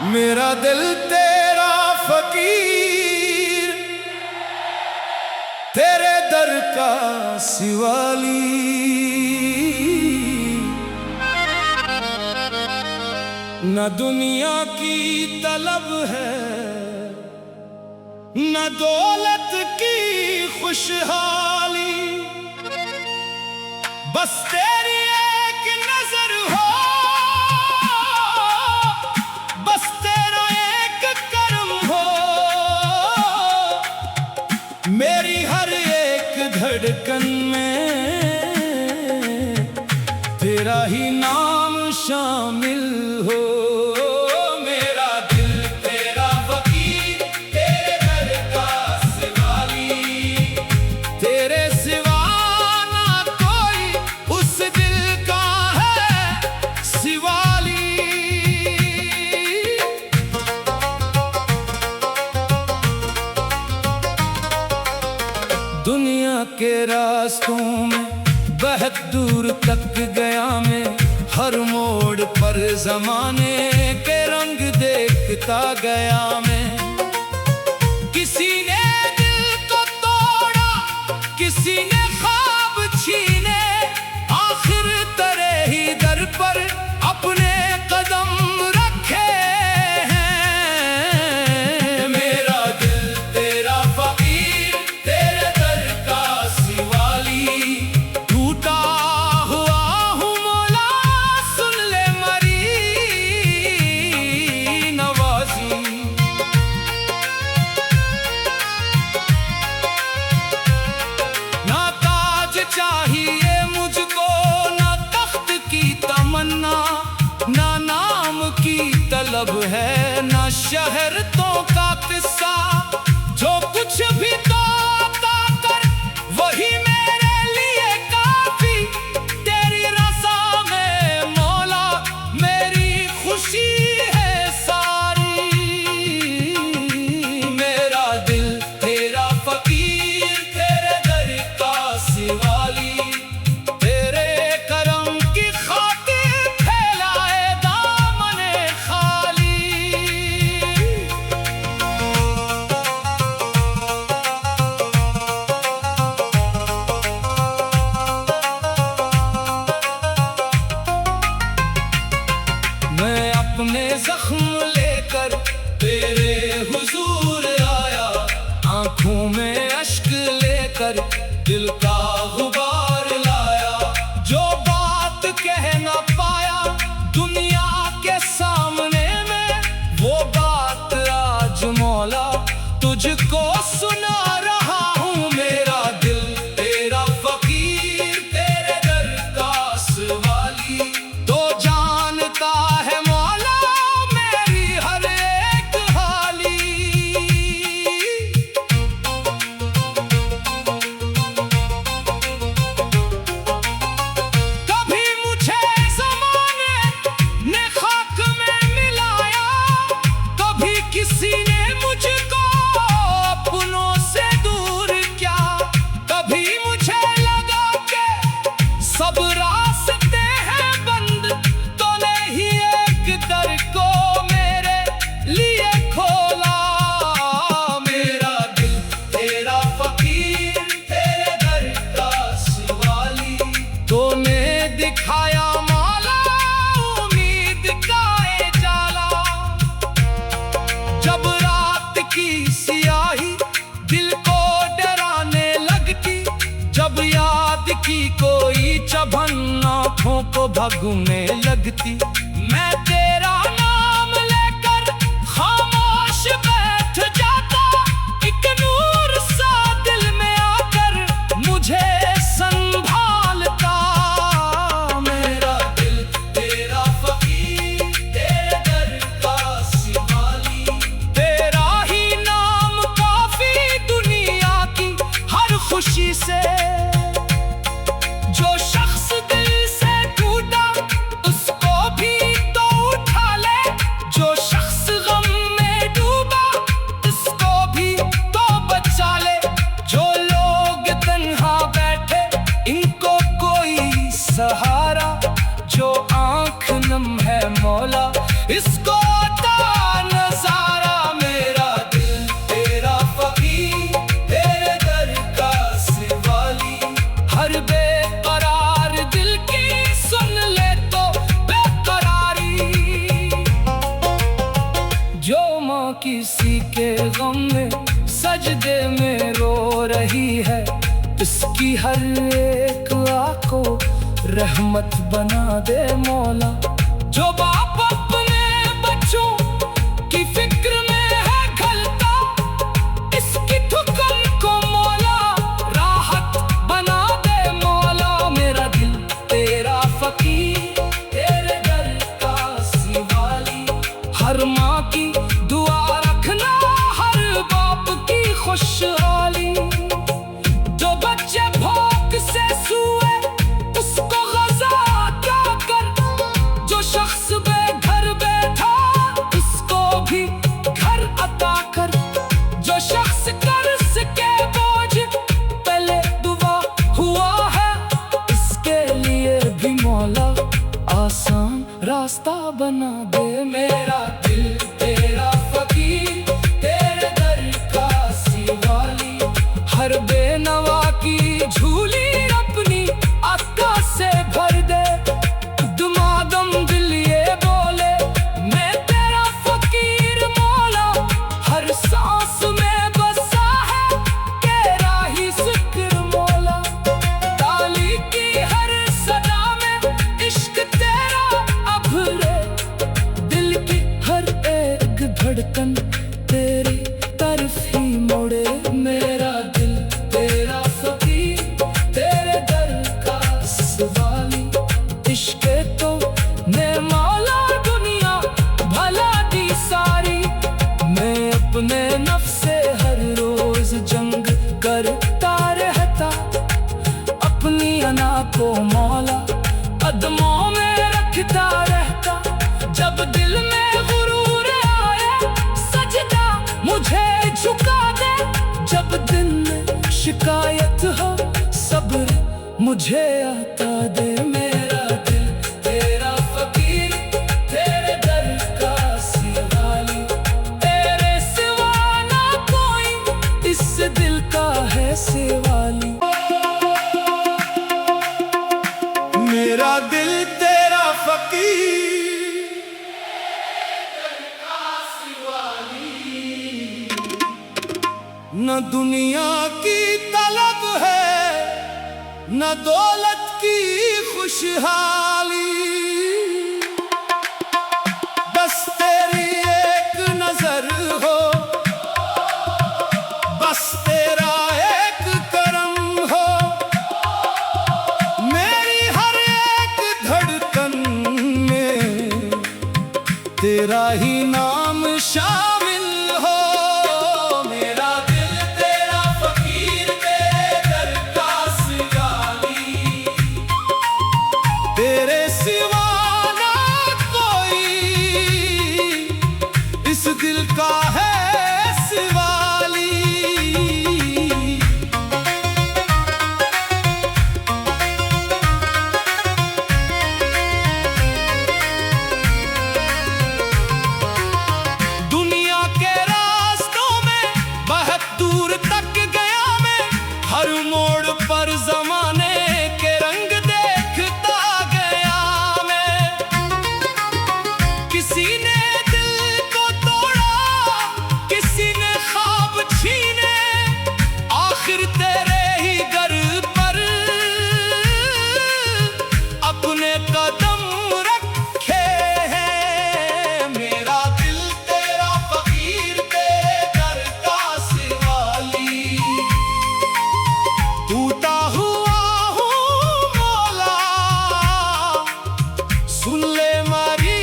मेरा दिल तेरा फकीर, तेरे दर का सिवाली। न दुनिया की तलब है, न दौलत की खुशहाली, बस तेरी एक नजर हो, बस तेरा एक कर्म हो। मेरी हर एक धड़कन में तेरा ही नाम शामिल हो। मेरा दिल तेरा फकीर, तेरे दर का सिवाली, तेरे सिवा ना कोई उस दिल का है सिवाली। दुनिया के रास्तों में बहुत दूर तक गया मैं, हर मोड़ पर जमाने के रंग देखता गया मैं। किसी ने दिल को तोड़ा, किसी ने ख्वाब छीने, आखिर तेरे ही दर पर अपने कदम रखे हैं। मेरा दिल तेरा फकीर, तेरे दर का सिवाली, टूटा हुआ हूँ मौला सुन ले मरी नवाजी। ना ताज चाहिए मुझको, ना तख्त की तमन्ना, ना नाम की तलब है, ना शहरतों का किस्सा। जो कुछ भी तो अता कर वही मेरे लिए काफी, तेरी रज़ा में मौला मेरी खुशी है सारी। मेरा दिल तेरा फकीर, तेरे दर का सिवाली, तेरे करम की खातिर फैलाए दामने खाली। मैं अपने जख्म लेकर तेरे हुजूर आया, आंखों में अश्क लेकर दिल का गुबार लाया। जो बात कह न पाया दुनिया के सामने में, वो बात आज मौला तुझको सुना रहा हूँ। मेरा दिल तेरा फकीर, तेरे दर का सिवाली, तो जानता है मौला मेरी हर एक हाली। कभी मुझे ज़माने ने खाक में मिलाया, कभी किसी ने मुझको अपनों से दूर किया। कभी मुझे लगा कि सब रास्ते हैं बंद, तो नहीं एक दर को मेरे लिए खोला। मेरा दिल तेरा फकीर, तेरे दर का सिवाली, तूने दिखाया मौला उम्मीद का ए जाला। जब रात की सियाही दिल को डराने लगती, जब याद की कोई चुभन आँखों को भगने लगती, मैं तेरा नाम लेकर खामोश बैठ जाता। एक नूर सा दिल में आकर मुझे संभालता। मेरा दिल तेरा फकीर, तेरे दर का सिवाली, तेरा ही नाम काफी दुनिया की हर खुशी से। जो शख्स दिल से टूटा उसको भी तो उठा ले, जो शख्स गम में डूबा उसको भी तो बचा ले। जो लोग तन्हा बैठे इनको कोई सहारा, जो आंख नम है मौला इसको अता गम में सजदे में रो रही है। इसकी हर एक आँख को रहमत बना दे मौला। जो बाप अपने बच्चों की फिक्र में है खलता, इसकी ठुकन को मौला राहत बना दे मौला। मेरा दिल तेरा फकीर, तेरे दर का सिवाली। हर माँ की दुआ रखना, हर बाप की खुशहाली। जो बच्चे भूख से सूए उसको ग़ज़ा अता कर। जो शख्स बेघर बैठा उसको भी घर अता कर। जो शख्स कर्ज़ के बोझ तले डूबा हुआ है, इसके लिए भी मौला आसान रास्ता बना दे। मेरा दिल तेरा फकीर, तेरे दर का सिवाली। हर बेनवा की झूली अपनी अता से भर दे। दमादम दिल ये बोले मैं तेरा फकीर मौला। हर सांस में बसा है तेरा ही जिक्र मौला। ताली की हर सदा में इश्क तेरा अभरे। दिल की हर एक धड़कन तेरी तरफ ही मुड़े। मेरा दिल तेरा फकीर, तेरे दर का सवाली। इश्क तो ने मौला दुनिया भला दी सारी। मैं अपने नफ्स से हर रोज जंग करता रहता। अपनी अना को मौला कदमों में रखता रहता। जब दिल में गुरूर आए सजदा मुझे झुका दे। जब दिल में शिकायत हो सब्र मुझे आता दे। मेरा दिल तेरा फकीर, तेरे दर का सिवाली। तेरे सिवा ना कोई इस दिल का है सिवाली। मेरा दिल तेरा फकीर, न दुनिया की तलब है न दौलत की खुशहाली। बस तेरी एक नजर हो, बस तेरा एक करम हो। मेरी हर एक धड़कन में तेरा ही नाम शामिल हो। मेरा दिल तेरा फकीर, तेरे दर का सिवाली। तेरे सिवा ना कोई इस दिल का है सिवाली। दुनिया के रास्तों में बहुत दूर तक गया मैं। हर मोड़ पर जमाने के रंग देखता गया मैं। किसी ने दिल को तोड़ा, किसी ने ख्वाब छीने। आखिर तेरे ही दर पर अपने कदम रखे हैं। मेरा दिल तेरा फकीर, तेरे दर का सिवाली। टूटा हुआ हूँ मौला, सुन ले मेरी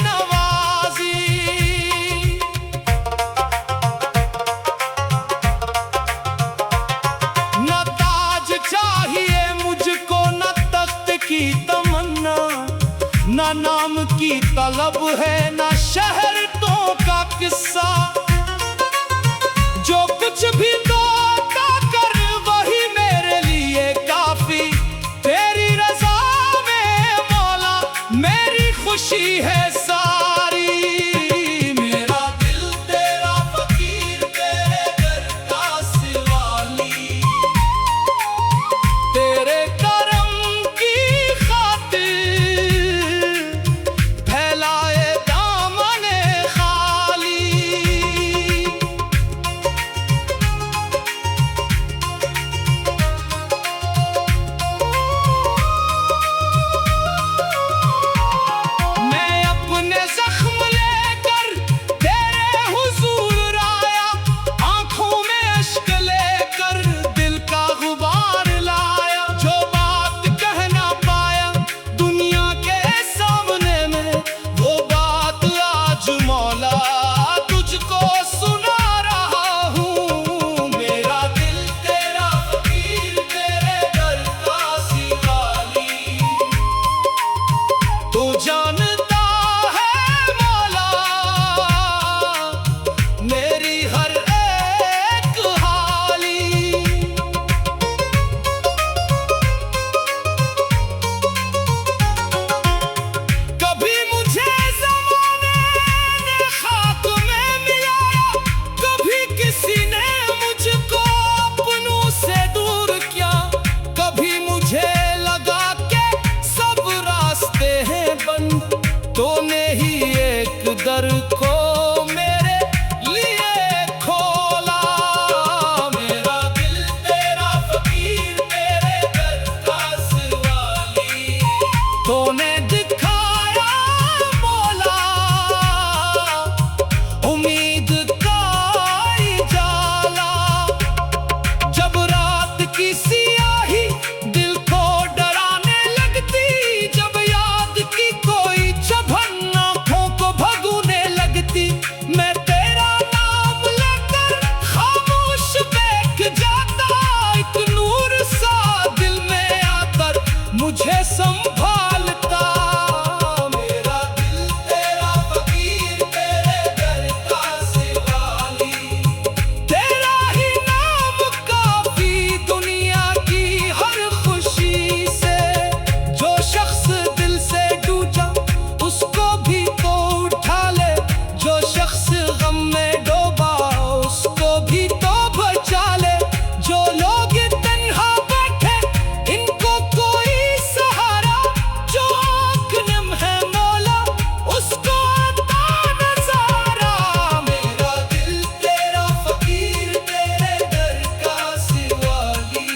नवाजी। न ताज चाहिए मुझको, न तख्त की तमन्ना। न नाम की तलब है, न शहरतों का किस्सा। जो कुछ भी दो का कर वही मेरे लिए काफी। तेरी रजा में मौला मेरी खुशी है सारी। मेरा दिल तेरा फकीर, तेरे दर का सिवाली। तेरे करम की खातिर फैलाए दामने खाली। दर को मेरे लिए खोला। मेरा दिल तेरा फकीर, तेरे दर का सवाली। तूने दिखाया मौला उम्मीद का उजाला। जब रात की सियाही दिल को डराने लगती, जब याद की कोई चुभन आँखों को भगोने लगती, मैं तेरा नाम लेकर खामोश बैठ जाता। एक नूर सा दिल में आकर मुझे संभालता। मेरा दिल तेरा फकीर, तेरे दर का सवाली। तेरा ही नाम काफी दुनिया की हर खुशी से। जो शख्स दिल से डूबा उसको भी तो उठा ले, जो शख्स गम में डूबा उसको भी तो बचा ले। जो लोग तन्हा बैठे इनको कोई सहारा, जो आँख नम है मौला उसको अता नज़ारा। मेरा दिल तेरा फकीर, तेरे दर का सवाली।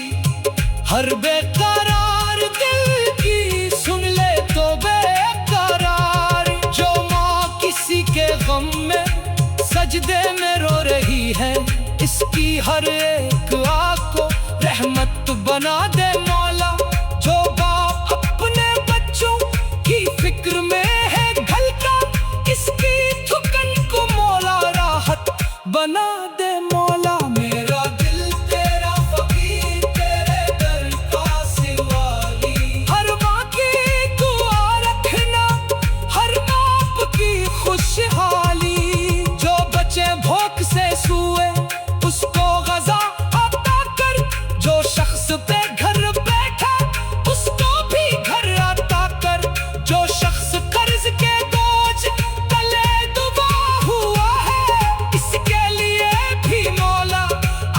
हर बेकरार दिल की सुन ले तो बेकरार। जो माँ किसी के गम में सजदे में रो रही है, इसकी हर एक आँख को रहमत बना दे मौला। जो बाप अपने बच्चों की फिक्र में है घलता, इसकी थुकन को मौला राहत बना दे मौला। मेरा दिल तेरा फकीर, तेरे दर का सवाली। हर माँ की दुआ रखना, हर बाप की खुशहाली। जो बच्चे भूख से सोए उसको ग़ज़ा अता कर, जो शख्स पे घर बैठा उसको भी घर अता कर। जो शख्स कर्ज के बोझ तले डूबा हुआ है, इसके लिए भी मौला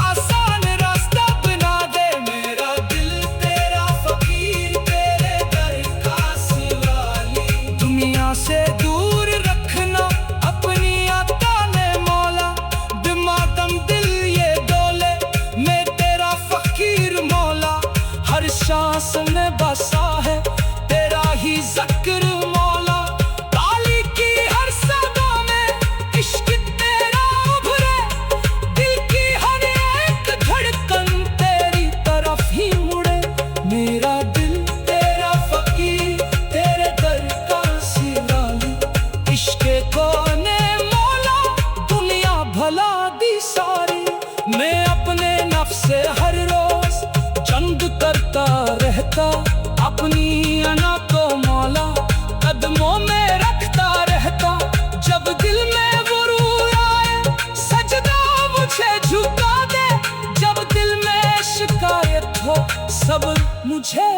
आसान रास्ता बना दे। मेरा दिल तेरा फकीर, तेरे दर का सवाली। दुनिया से दूर रखना अपनी अता ने मौला। बिमादम दिल ये डोले मैं तेरा फकीर मौला। हर सांस में बसा है तेरा ही ज़िक्र मौला। ताली की हर सदा में इश्क तेरा उभरे, दिल की हर एक धड़कन तेरी तरफ ही मुड़े। मेरा दिल तेरा फकीर, तेरे दर का सवाली। इश्क कोने मौला दुनिया भला दी सारी। मैं अपने नफ्स से हर रोज जंग करता रहता, अपनी अना को मौला कदमों में रखता रहता। जब दिल में गुरूर आए सजदा मुझे झुका दे, जब दिल में शिकायत हो सब मुझे